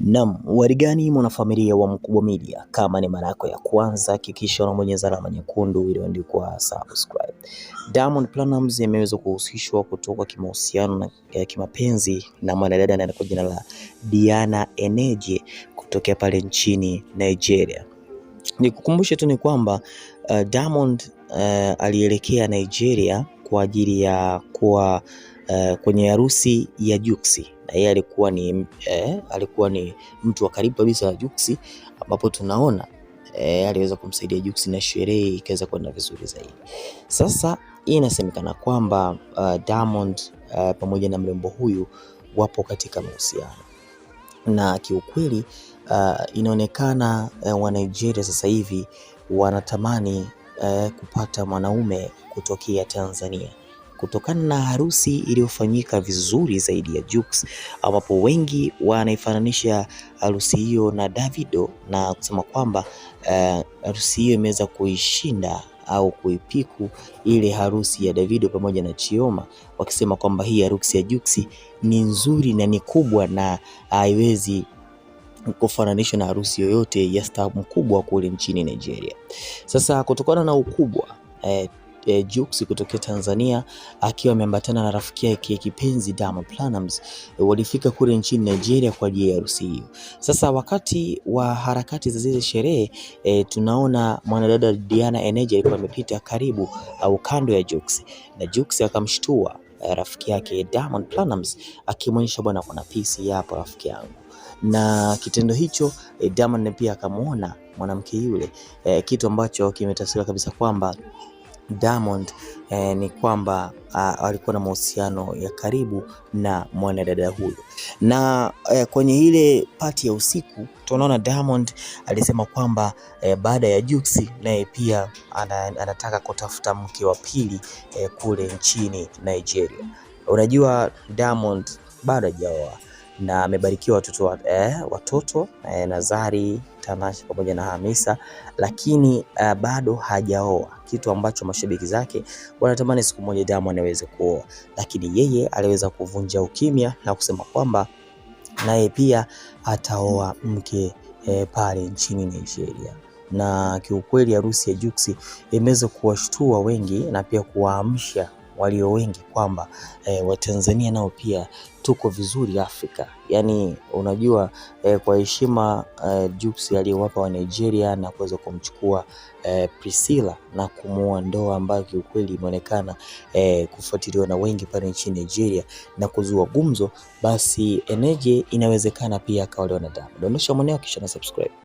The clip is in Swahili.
Naam, warigani mwanafamilia wa Mkubwa Media, kama ni mara yako ya kwanza hakikisha unabonyeza alama nyekundu iliyoandikwa subscribe. Diamond Platnumz ameweza kuhusishwa kutoka kimahusiano na kimapenzi na mwanadada anaye kwa jina la Diana Enege kutokea pale nchini Nigeria. Nikukumbushe tu ni kwamba Diamond alielekea Nigeria kwa ajili ya kuwa kwenye harusi ya Jux, na yeye alikuwa ni mtu wa karibu kabisa wa Jux, ambapo tunaona aliweza kumsaidia Jux na sherehe ikaweza kwenda vizuri zaidi. Sasa hii inasemekana kwamba Diamond pamoja na mrembo huyu wapo katika mahusiano, na kiukweli inaonekana wa Nigeria sasa hivi wanatamani kupata mwanaume kutokea Tanzania kutokana na harusi iliyofanyika vizuri zaidi ya Jux, ambapo wengi wanaifananisha harusi hiyo na Davido na kusema kwamba harusi hiyo imeweza kuishinda au kuipiku ile harusi ya Davido pamoja na Chioma, wakisema kwamba hii harusi ya Jux ni nzuri na ni kubwa na haiwezi kufananishwa na harusi yoyote ya star mkubwa kule nchini Nigeria. Sasa kutokana na ukubwa Jux kutokea Tanzania akiwa ameambatana na rafiki yake kipenzi Diamond Platnumz walifika kule nchini Nigeria kwa ajili ya harusi hiyo. Sasa wakati wa harakati za zile sherehe tunaona mwanadada Diana Enege alikuwa amepita karibu au kando ya Jux, na Jux akamshtua rafiki yake Diamond Platnumz akimwonyesha, bwana kuna pisi hapo rafiki yangu, na kitendo hicho Diamond pia akamuona mwanamke yule, kitu ambacho kimetafsiriwa kabisa kwamba Diamond ni kwamba alikuwa na mahusiano ya karibu na mwanadada huyo. Na kwenye ile pati ya usiku tunaona Diamond alisema kwamba baada ya Jux naye pia anataka kutafuta mke wa pili kule nchini Nigeria. Unajua Diamond bado hajaoa na amebarikiwa watoto Nazari, Tanasha pamoja na Hamisa, lakini bado hajaoa, kitu ambacho mashabiki zake wanatamani siku moja Diamond aweze kuoa, lakini yeye aliweza kuvunja ukimya na kusema kwamba naye pia ataoa mke pale nchini Nigeria. Na kiukweli harusi ya Jux imeweza kuwashtua wengi na pia kuwaamsha walio wengi kwamba Watanzania nao pia tuko vizuri Afrika. Yani unajua kwa heshima Jux aliyowapa wa Nigeria na kuweza kumchukua Priscilla na kumuoa, ndoa ambayo kiukweli imeonekana kufuatiliwa na wengi pale nchini Nigeria na kuzua gumzo, basi Enege inawezekana pia akaolewa na Diamond. Dondosha mwanao kisha na subscribe.